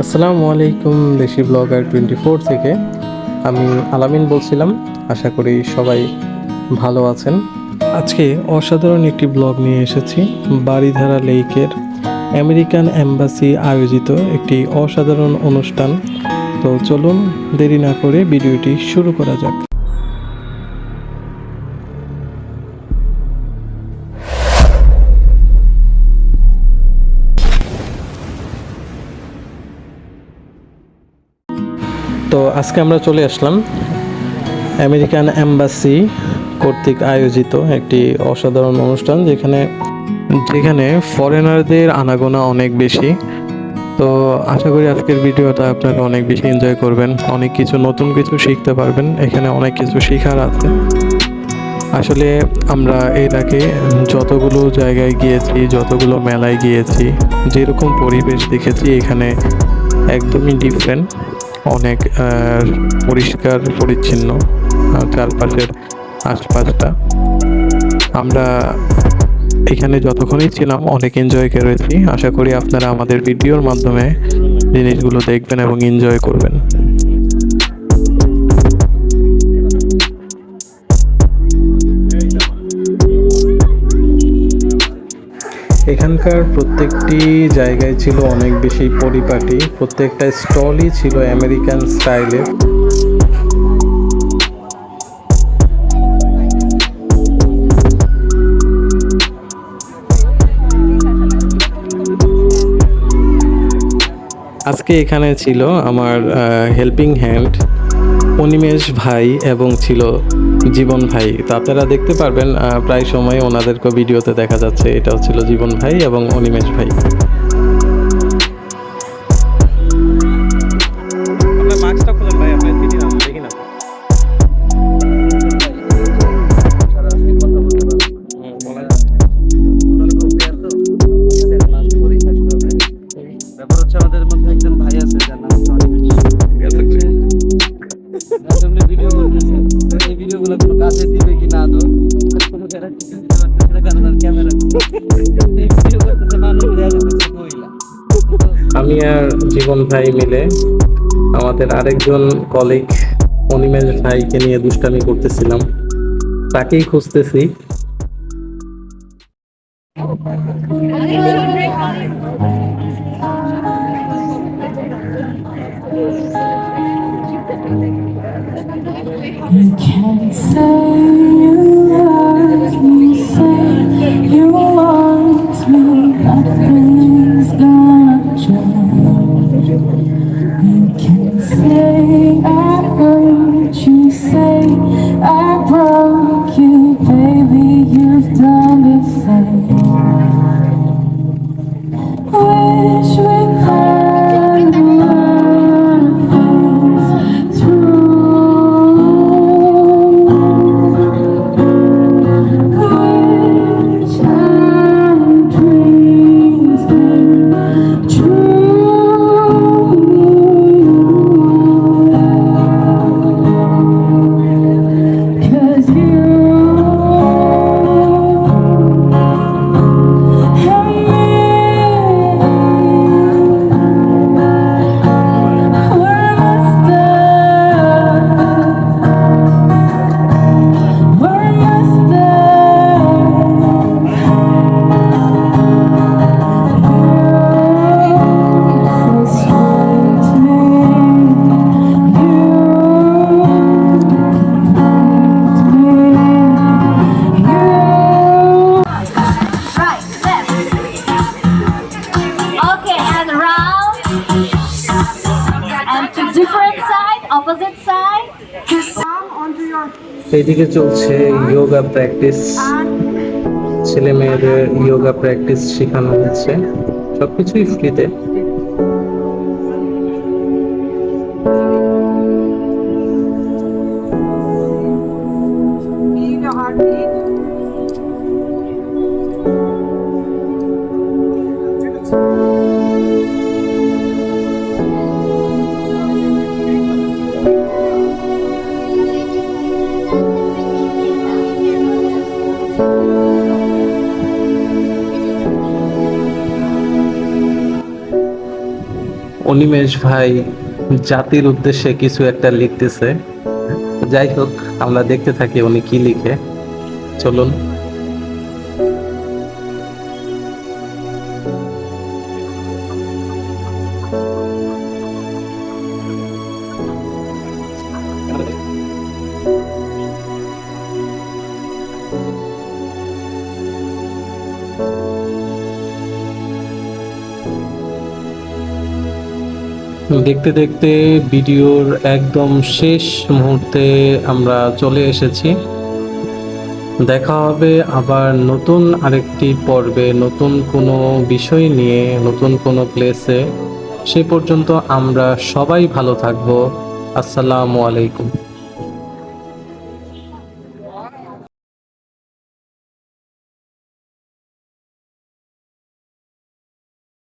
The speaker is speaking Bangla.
আসসালামু আলাইকুম, দেশি ব্লগার 24 থেকে আমি আলামিন বলছিলাম। আশা করি সবাই ভালো আছেন। আজকে অসাধারণ একটি ব্লগ নিয়ে এসেছি। বারিধারা লেকের আমেরিকান এম্বাসি আয়োজিত একটি অসাধারণ অনুষ্ঠান। তো চলুন দেরি না করে ভিডিওটি শুরু করা যাক। তো আজকে আমরা চলে আসলাম আমেরিকান এম্বাসি কর্তৃক আয়োজিত একটি অসাধারণ অনুষ্ঠান, যেখানে ফরেনারদের আনাগোনা অনেক বেশি। তো আশা করি আজকের ভিডিওটা আপনারা অনেক বেশি এনজয় করবেন, অনেক কিছু নতুন কিছু শিখতে পারবেন। এখানে অনেক কিছু শেখার আছে। আসলে আমরা এর আগে যতগুলো জায়গায় গিয়েছি, যতগুলো মেলায় গিয়েছি, যেরকম পরিবেশ দেখেছি, এখানে একদমই ডিফারেন্ট। অনেক পরিষ্কার পরিচ্ছন্ন চারপাশের আশপাশটা। আমরা এখানে যতক্ষণই ছিলাম অনেক এনজয় করেছি। আশা করি আপনারা আমাদের ভিডিওর মাধ্যমে জিনিসগুলো দেখবেন এবং এনজয় করবেন। এখানকার প্রত্যেকটি জায়গায় ছিল অনেক বেশি পরিপাটি, প্রত্যেকটা স্টলই ছিল আমেরিকান স্টাইলের। আজকে এখানে ছিল আমার হেল্পিং হ্যান্ড অনিমেষ ভাই এবং ছিল জীবন ভাই। তো আপনারা দেখতে পারবেন প্রায় সময় ওনাদেরকে ভিডিওতে দেখা যাচ্ছে। এটা ছিল জীবন ভাই এবং অনিমেষ ভাই। আমাদের মধ্যে একজন ভাই আছে যার নাম হচ্ছে অনিমেষ। ভিডিও করতেছে, এই ভিডিওগুলো কোনো কাজে দিবে কি না আদৌ কোনো গ্যারান্টি দিতে পারতেছে না, কারণ আর ক্যামেরা এই ভিডিও করতেছে মানুষ দেখা যাচ্ছে মহিলা। আমি আর জীবন ভাই মিলে আমাদের আরেকজন কলিগ অনিমেষ ভাইকে নিয়ে দুষ্টামি করতেছিলাম, তাকেই খুঁজতেছি। You can't say you love me, say you want me, nothing's gonna change. You can't say I hurt you, say I broke you, baby, you've done the same. Wish we had a lot of things through. Opposite side. Onto your. এইদিকে চলছে যোগা প্র্যাকটিস, ছেলে মেয়েদের যোগা প্র্যাকটিস শেখানো হচ্ছে, সবকিছুই ফ্রিতে। অনিমেষ ভাই জাতির উদ্দেশ্যে কিছু একটা লিখতেছে। যাই হোক, আমরা দেখতে থাকি উনি কি লিখে। চলুন। দেখতে দেখতে ভিডিওর একদম শেষ মুহূর্তে আমরা চলে এসেছি। দেখা হবে আবার নতুন আরেকটি পর্বে, নতুন কোনো বিষয় নিয়ে, নতুন কোনো প্লেসে। সে পর্যন্ত আমরা সবাই ভালো থাকবো। আসসালামু আলাইকুম।